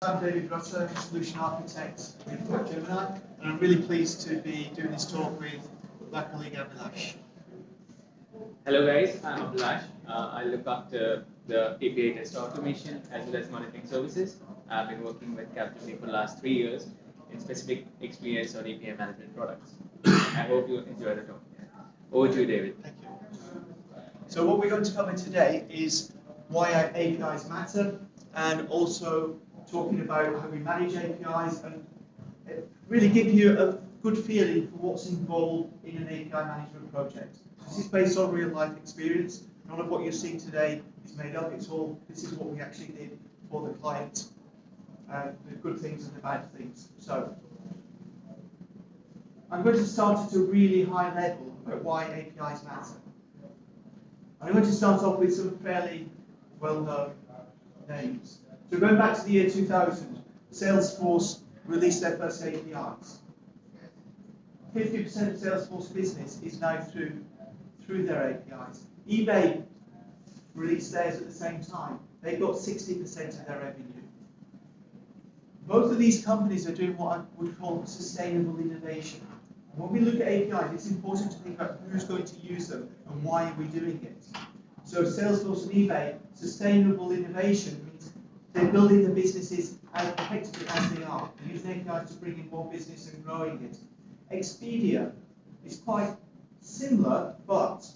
I'm Rutter, Solution Architect with Capgemini, and I'm really pleased to be doing this talk with my colleague Abhilash. Hello guys, I'm Abhilash. I look after the API test automation as well as monitoring services. I've been working with Capgemini for the last 3 years in specific experience on API management products. I hope you enjoy the talk. Over to you, David. Thank you. So what we're going to cover today is why APIs matter, and also talking about how we manage APIs and really give you a good feeling for what's involved in an API management project. This is based on real life experience. None of what you're seeing today is made up. This is what we actually did for the client, the good things and the bad things. So I'm going to start at a really high level about why APIs matter. I'm going to start off with some fairly well-known names. So going back to the year 2000, Salesforce released their first APIs. 50% of Salesforce business is now through their APIs. eBay released theirs at the same time. They got 60% of their revenue. Both of these companies are doing what I would call sustainable innovation. And when we look at APIs, it's important to think about who's going to use them and why are we doing it. So Salesforce and eBay, sustainable innovation means they're building the businesses as effectively as they are. They're using APIs to bring in more business and growing it. Expedia is quite similar, but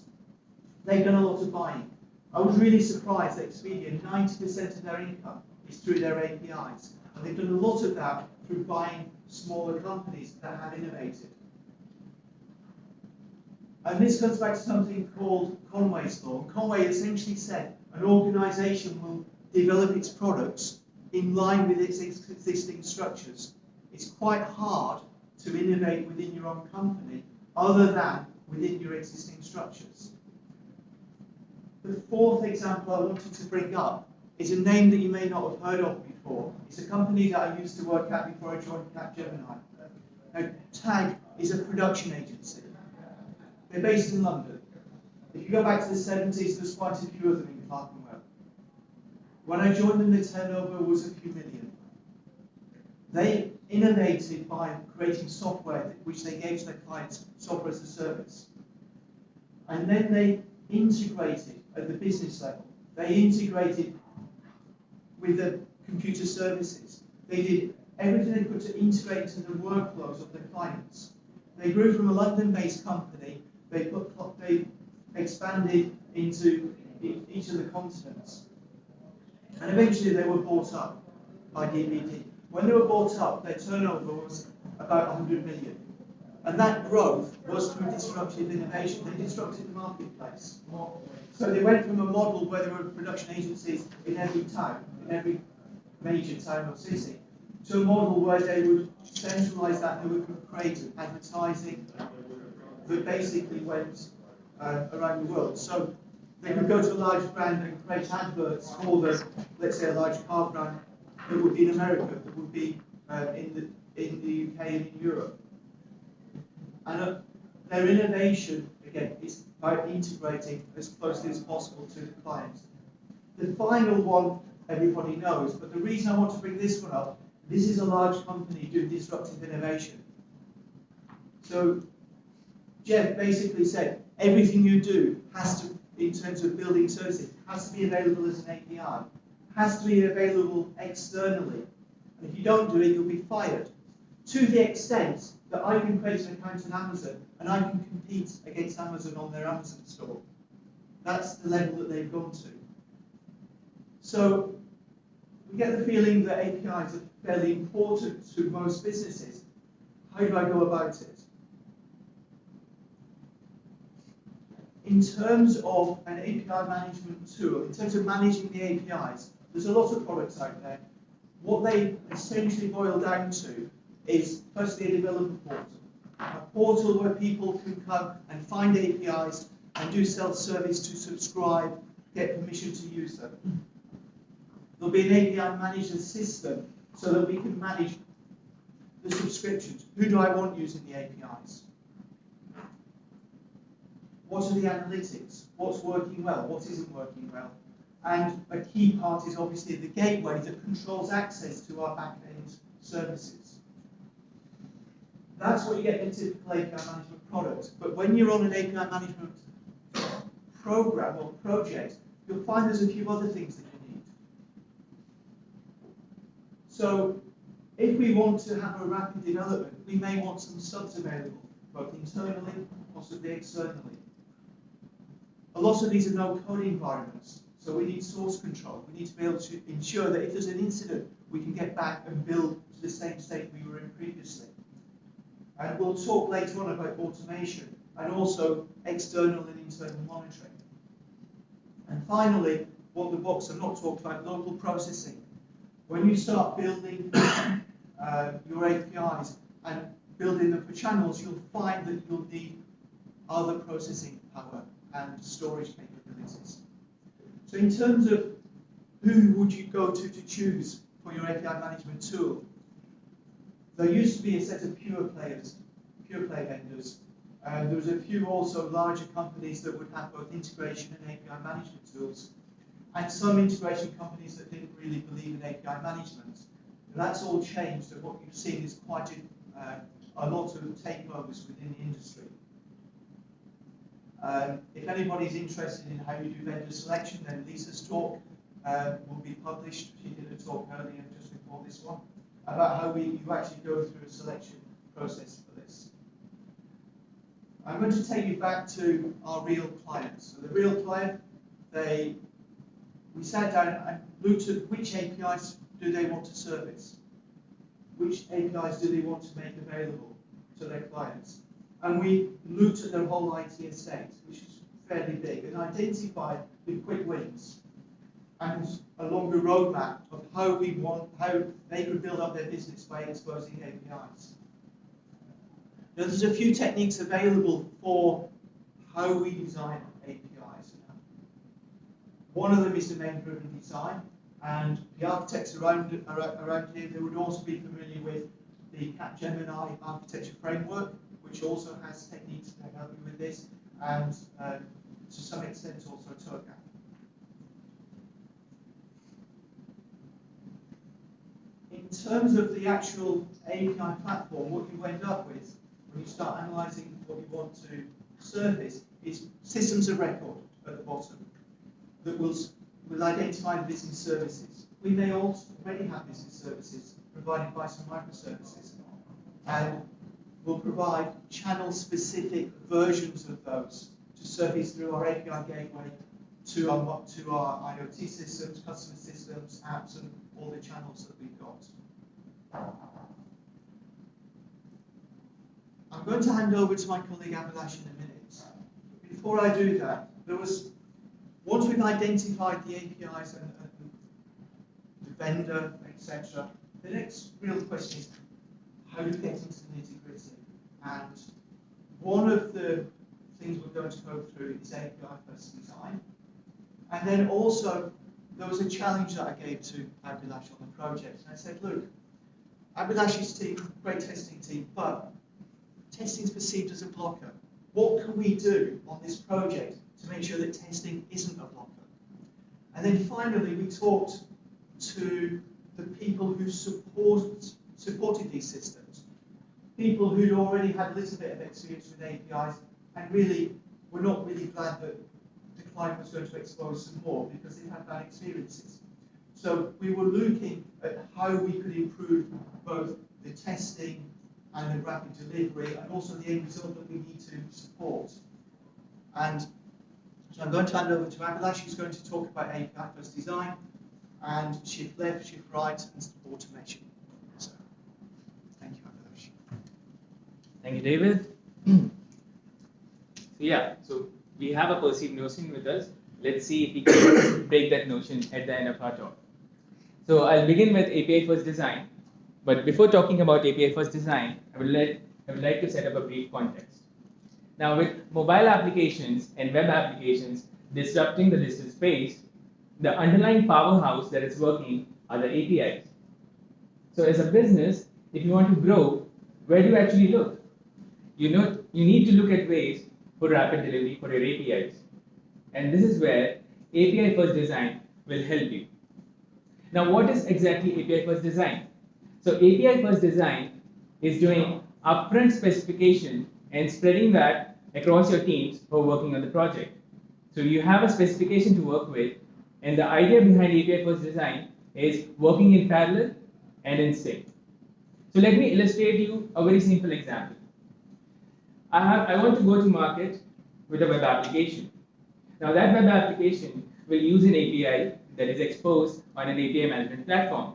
they've done a lot of buying. I was really surprised that Expedia, 90% of their income is through their APIs. And they've done a lot of that through buying smaller companies that have innovated. And this comes back to something called Conway's Law. And Conway essentially said an organization will develop its products in line with its existing structures. It's quite hard to innovate within your own company other than within your existing structures. The fourth example I wanted to bring up is a name that you may not have heard of before. It's a company that I used to work at before I joined Capgemini. Now, TAG is a production agency. They're based in London. If you go back to the 70s, there's quite a few of them in Clerkenwell. When I joined them, the turnover was a few million. They innovated by creating software which they gave to their clients, software as a service. And then they integrated at the business level. They integrated with the computer services. They did everything they could to integrate into the workflows of their clients. They grew from a London-based company. They expanded into each of the continents. And eventually they were bought up by DVD. When they were bought up, their turnover was about 100 million. And that growth was through disruptive innovation. They disrupted the marketplace. So they went from a model where there were production agencies in every town, in every major town or city, to a model where they would centralize that and they would create advertising that basically went around the world. So they could go to a large brand and create adverts for the, let's say, a large car brand that would be in America, that would be in the UK and in Europe. And their innovation, again, is about integrating as closely as possible to the client. The final one everybody knows, but the reason I want to bring this one up, this is a large company doing disruptive innovation. So Jeff basically said, everything you do has to, in terms of building services, has to be available as an API, has to be available externally. And if you don't do it, you'll be fired. To the extent that I can create an account on Amazon and I can compete against Amazon on their Amazon store. That's the level that they've gone to. So we get the feeling that APIs are fairly important to most businesses. How do I go about it? In terms of an API management tool, in terms of managing the APIs, there's a lot of products out there. What they essentially boil down to is firstly a developer portal. A portal where people can come and find APIs and do self-service to subscribe, get permission to use them. There'll be an API manager system so that we can manage the subscriptions. Who do I want using the APIs? What are the analytics? What's working well? What isn't working well? And a key part is obviously the gateway that controls access to our back-end services. That's what you get in a typical API management product. But when you're on an API management program or project, you'll find there's a few other things that you need. So if we want to have a rapid development, we may want some subs available, both internally, possibly externally. A lot of these are no-code environments, so we need source control. We need to be able to ensure that if there's an incident, we can get back and build to the same state we were in previously. And we'll talk later on about automation and also external and internal monitoring. And finally, what the books have not talked about, local processing. When you start building your APIs and building them for channels, you'll find that you'll need other processing power and storage capabilities. So in terms of who would you go to choose for your API management tool, there used to be a set of pure play vendors. There was a few also larger companies that would have both integration and API management tools, and some integration companies that didn't really believe in API management. And that's all changed, and what you've seen is quite a lot of takeovers within the industry. If anybody's interested in how you do vendor selection, then Lisa's talk will be published. She did a talk earlier just before this one about how you actually go through a selection process for this. I'm going to take you back to our real clients. So the real client, we sat down and looked at which APIs do they want to service, which APIs do they want to make available to their clients. And we looked at their whole IT estate, which is fairly big, and identified the quick wins and a longer roadmap of how they could build up their business by exposing APIs. Now, there's a few techniques available for how we design APIs. One of them is domain-driven design, and the architects around here, they would also be familiar with the Capgemini architecture framework, which also has techniques that help you with this, and to some extent also TOGAF. In terms of the actual API platform, what you end up with when you start analysing what you want to surface is systems of record at the bottom that will identify the business services. We may also already have business services provided by some microservices, and we'll provide channel-specific versions of those to surface through our API gateway to our IoT systems, customer systems, apps, and all the channels that we've got. I'm going to hand over to my colleague Abhilash in a minute. Before I do that, once we've identified the APIs and the vendor, etc., the next real question is how do we get into the nitty-gritty? And one of the things we're going to go through is API first design. And then also, there was a challenge that I gave to Abhilash on the project. And I said, look, Abhilash's team, great testing team, but testing is perceived as a blocker. What can we do on this project to make sure that testing isn't a blocker? And then finally, we talked to the people who supported these systems, people who'd already had a little bit of experience with APIs and really were not really glad that the client was going to expose some more because they'd had bad experiences. So we were looking at how we could improve both the testing and the rapid delivery and also the end result that we need to support. And so I'm going to hand over to Abhilash, who's going to talk about API first design and shift left, shift right, and automation. So, thank you, Abhilash. Thank you, David. So we have a perceived notion with us. Let's see if we can break that notion at the end of our talk. So I'll begin with API first design. But before talking about API first design, I would like to set up a brief context. Now, with mobile applications and web applications disrupting the digital space, the underlying powerhouse that is working are the APIs. So as a business, if you want to grow, where do you actually look? You need to look at ways for rapid delivery for your APIs. And this is where API first design will help you. Now, what is exactly API first design? So API first design is doing upfront specification and spreading that across your teams who are working on the project. So you have a specification to work with, and the idea behind API first design is working in parallel and in sync. So let me illustrate you a very simple example. I want to go to market with a web application. Now that web application will use an API that is exposed on an API management platform.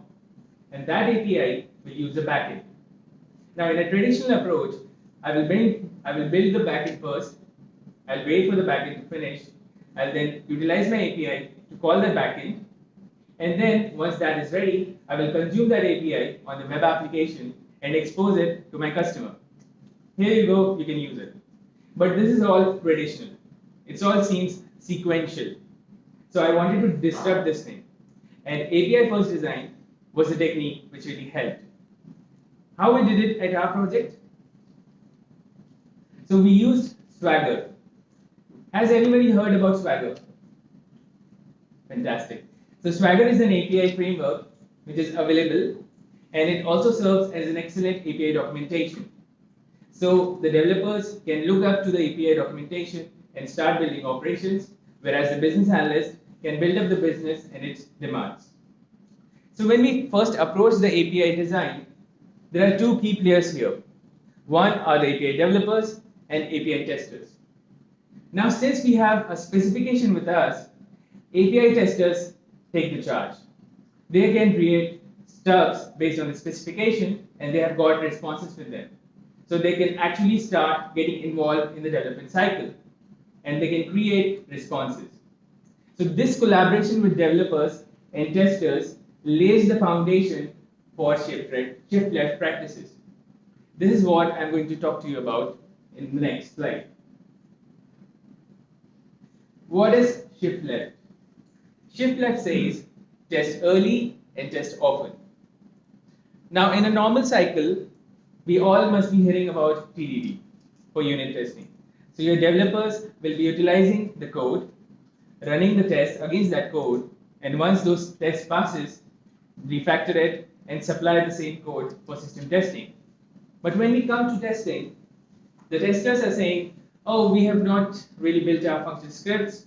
And that API will use a backend. Now in a traditional approach, I will build the backend first. I'll wait for the backend to finish. I'll then utilize my API to call the backend. And then once that is ready, I will consume that API on the web application and expose it to my customer. Here you go, you can use it. But this is all traditional. It all seems sequential. So I wanted to disrupt this thing. And API first design was a technique which really helped. How we did it at our project? So we used Swagger. Has anybody heard about Swagger? Fantastic. So Swagger is an API framework which is available, and it also serves as an excellent API documentation. So the developers can look up to the API documentation and start building operations, whereas the business analyst can build up the business and its demands. So when we first approach the API design, there are two key players here. One are the API developers and API testers. Now since we have a specification with us, API testers take the charge. They can create stubs based on the specification, and they have got responses with them. So they can actually start getting involved in the development cycle, and they can create responses. So this collaboration with developers and testers lays the foundation for shift-left practices. This is what I'm going to talk to you about in the next slide. What is shift-left? Shift-left says test early and test often. Now in a normal cycle, we all must be hearing about TDD for unit testing. So your developers will be utilizing the code, running the tests against that code, and once those tests passes, refactor it and supply the same code for system testing. But when we come to testing, the testers are saying, oh, we have not really built our function scripts,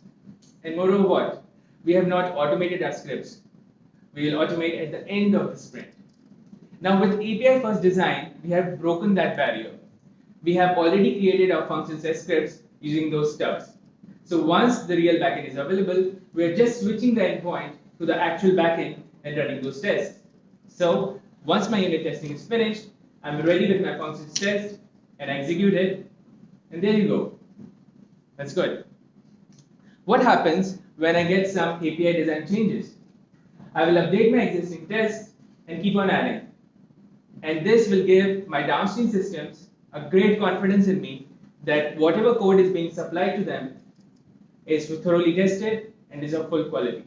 and moreover what? We have not automated our scripts. We will automate at the end of the sprint. Now with API first design, we have broken that barrier. We have already created our functions as scripts using those stubs. So once the real backend is available, we are just switching the endpoint to the actual backend and running those tests. So once my unit testing is finished, I'm ready with my functions test and execute it, and there you go. That's good. What happens when I get some API design changes? I will update my existing tests and keep on adding. And this will give my downstream systems a great confidence in me that whatever code is being supplied to them is thoroughly tested and is of full quality.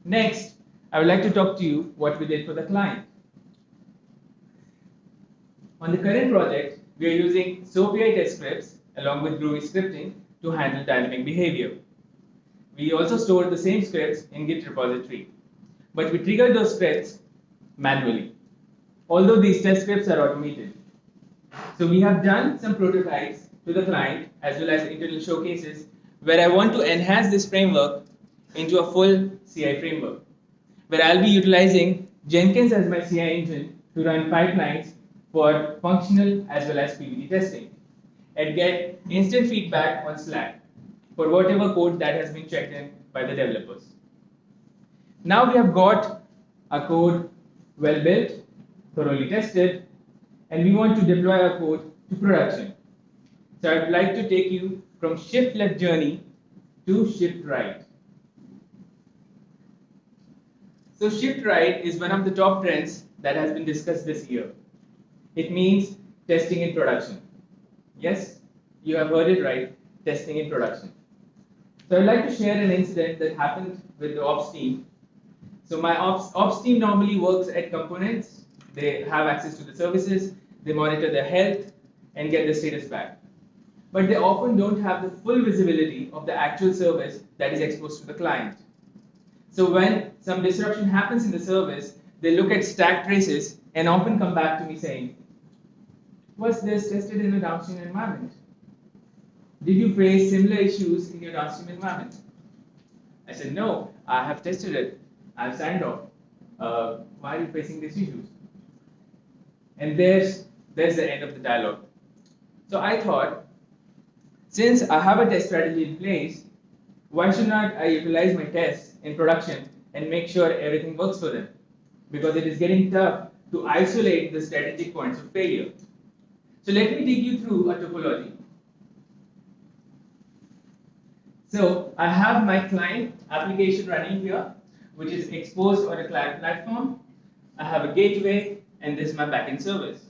Next, I would like to talk to you what we did for the client. On the current project, we are using SOAP-AI test scripts along with Groovy scripting to handle dynamic behavior. We also stored the same scripts in Git repository, but we triggered those scripts manually, although these test scripts are automated. So we have done some prototypes to the client as well as internal showcases where I want to enhance this framework into a full CI framework, where I'll be utilizing Jenkins as my CI engine to run pipelines for functional as well as PVD testing and get instant feedback on Slack for whatever code that has been checked in by the developers. Now we have got a code well built, thoroughly tested, and we want to deploy our code to production. So I'd like to take you from shift left journey to shift right. So shift right is one of the top trends that has been discussed this year. It means testing in production. Yes, you have heard it right, testing in production. So I'd like to share an incident that happened with the ops team. So my ops team normally works at components. They have access to the services, they monitor their health and get the status back. But they often don't have the full visibility of the actual service that is exposed to the client. So when some disruption happens in the service, they look at stack traces and often come back to me saying, was this tested in a downstream environment? Did you face similar issues in your downstream environment? I said, no, I have tested it. I've signed off. Why are you facing these issues? And there's the end of the dialogue. So I thought, since I have a test strategy in place, why should not I utilize my tests in production and make sure everything works for them? Because it is getting tough to isolate the strategic points of failure. So let me take you through a topology. So I have my client application running here, which is exposed on a client platform. I have a gateway, and this is my backend service.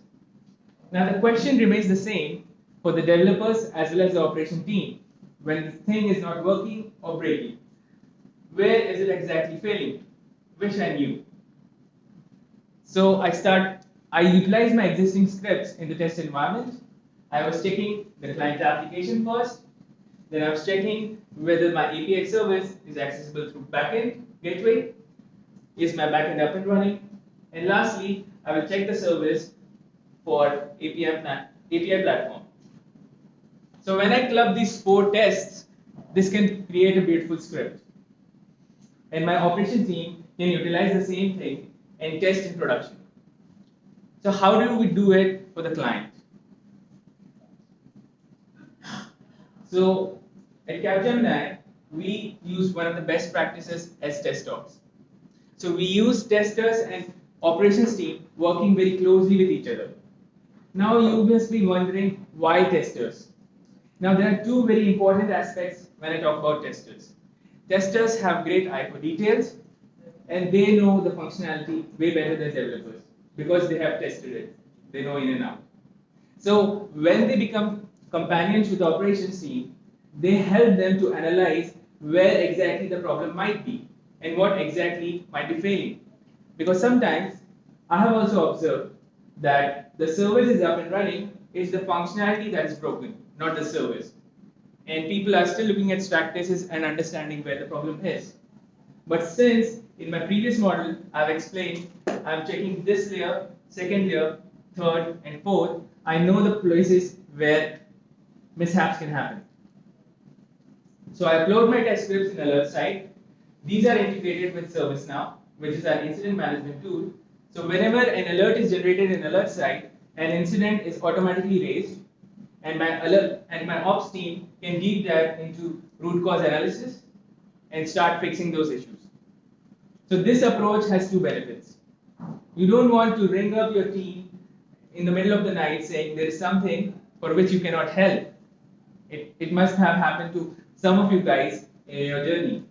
Now the question remains the same for the developers as well as the operation team. When the thing is not working or breaking, where is it exactly failing? Which I knew. So I utilize my existing scripts in the test environment. I was checking the client application first. Then I was checking whether my API service is accessible through backend gateway. Is my backend up and running? And lastly, I will check the service for API platform. So when I club these 4 tests, this can create a beautiful script. And my operation team can utilize the same thing and test in production. So how do we do it for the client? So at Capgemini, we use one of the best practices as test docs. So we use testers and operations team working very closely with each other. Now you must be wondering, why testers? Now there are 2 very important aspects when I talk about testers. Testers have great eye for details, and they know the functionality way better than developers because they have tested it. They know in and out. So when they become companions with the operations team, they help them to analyze where exactly the problem might be and what exactly might be failing. Because sometimes I have also observed that the service is up and running, it's the functionality that is broken, not the service. And people are still looking at stack traces and understanding where the problem is. But since in my previous model I've explained, I'm checking this layer, second layer, third, and fourth, I know the places where mishaps can happen. So I upload my test scripts in alert site. These are integrated with ServiceNow, which is our incident management tool. So whenever an alert is generated in alert site, an incident is automatically raised, and my ops team can deep dive into root cause analysis and start fixing those issues. So this approach has 2 benefits. You don't want to ring up your team in the middle of the night saying there is something for which you cannot help. It must have happened to some of you guys in your journey.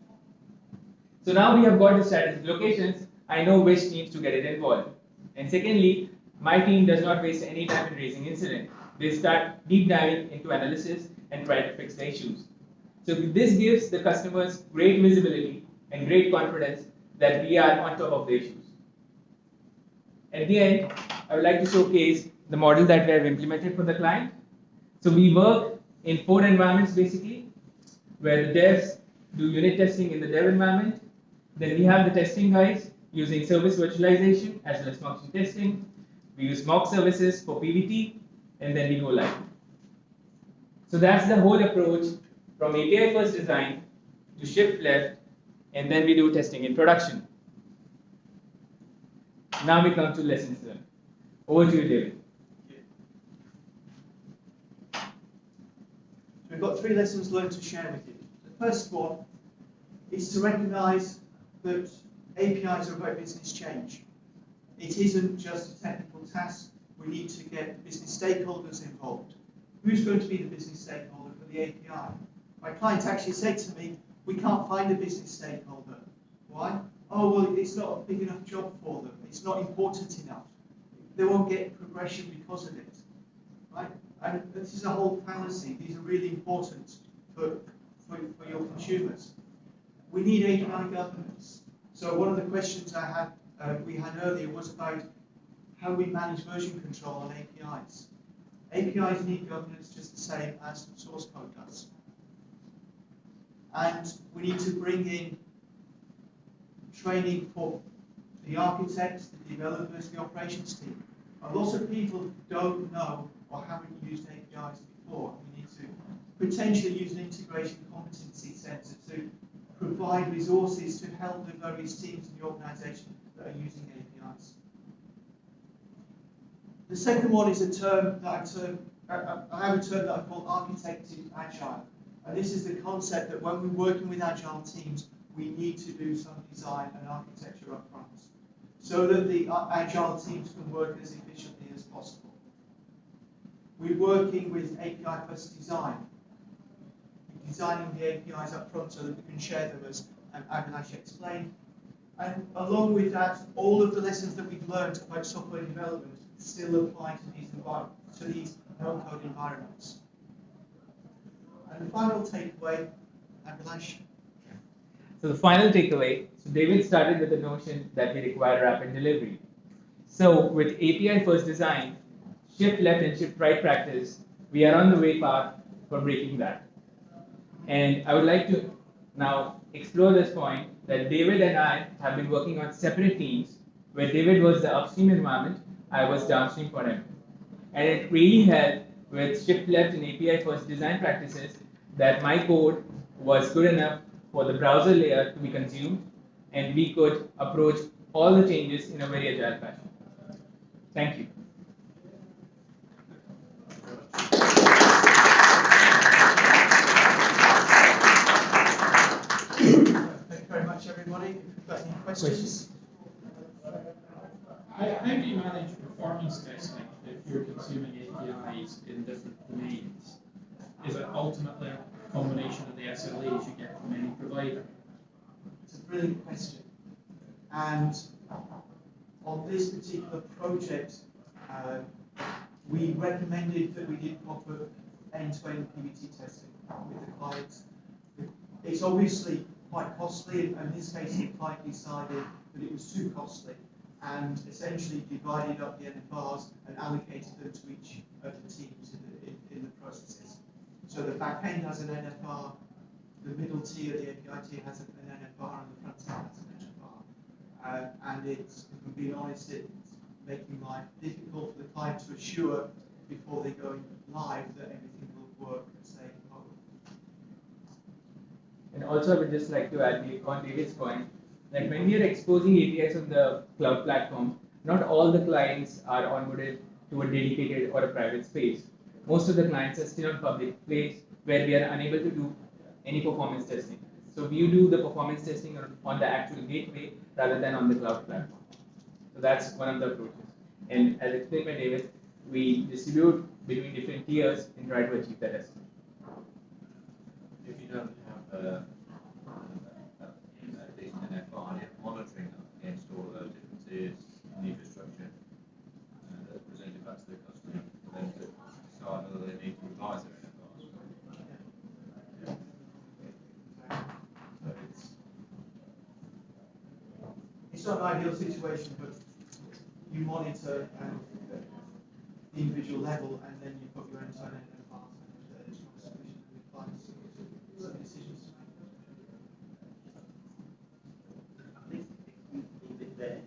So now we have got the strategic locations, I know which teams to get it involved. And secondly, my team does not waste any time in raising incident. They start deep diving into analysis and try to fix the issues. So this gives the customers great visibility and great confidence that we are on top of the issues. At the end, I would like to showcase the model that we have implemented for the client. So we work in 4 environments basically, where the devs do unit testing in the dev environment. Then we have the testing guys using service virtualization as well as function testing. We use mock services for PVT, and then we go live. So that's the whole approach from API first design to shift left, and then we do testing in production. Now we come to lessons learned. Over to you, David. We've got 3 lessons learned to share with you. The first one is to recognize that APIs are about business change. It isn't just a technical task. We need to get business stakeholders involved. Who's going to be the business stakeholder for the API? My client actually said to me, we can't find a business stakeholder. Why? Oh, well, it's not a big enough job for them. It's not important enough. They won't get progression because of it. Right? And this is a whole fallacy. These are really important for your consumers. We need API governance. So one of the questions we had earlier was about how we manage version control on APIs. APIs need governance just the same as source code does. And we need to bring in training for the architects, the developers, the operations team. A lot of people don't know or haven't used APIs before. We need to potentially use an integration competency center to provide resources to help the various teams in the organization that are using APIs. The second one is a term that I have a term that I call architected agile. And this is the concept that when we're working with agile teams, we need to do some design and architecture up front so that the agile teams can work as efficiently as possible. We're working with API plus design. We're designing the APIs up front so that we can share them, as Abhilash explained. And along with that, all of the lessons that we've learned about software development still apply to these no-code environments. And the final takeaway, Abhilash. So the final takeaway, so David started with the notion that we require rapid delivery. So with API first design, shift left and shift right practice, we are on the way path for breaking that. And I would like to now explore this point that David and I have been working on separate teams where David was the upstream environment, I was downstream for him. And it really helped with shift left and API first design practices that my code was good enough for the browser layer to be consumed and we could approach all the changes in a very agile fashion. Thank you. Thank you very much, everybody. If you've got any questions. How do you manage performance testing if you're consuming APIs in different domains? Is it ultimately a combination of the SLAs you get from any provider? It's a brilliant question. And on this particular project, we recommended that we did proper end-to-end PBT testing with the clients. It's obviously quite costly, and in this case, the client decided that it was too costly and essentially divided up the NFRs and allocated them to each of the teams in the processes. So the back end has an NFR, the middle tier, the API tier has an NFR, and the front end has an NFR. And it's, if I'm being honest, it's making life difficult for the client to assure before they go live that everything will work as they hope. And also, I would just like to add on David's point that when we are exposing APIs on the cloud platform, not all the clients are onboarded to a dedicated or a private space. Most of the clients are still on public place where we are unable to do any performance testing. So we do the performance testing on the actual gateway rather than on the cloud platform. So that's one of the approaches. And as explained by David, we distribute between different tiers and try to achieve that estimate. If you don't have decent NFI, monitoring against all of those different tiers and the infrastructure that's presented back to the customer for them to decide whether they need to revise their NFRs. So it's not an ideal situation, but you monitor at the individual level, and then you've got your end-to-end NFRs, and it's not sufficient and the clients some decisions to make. I think if you leave it there,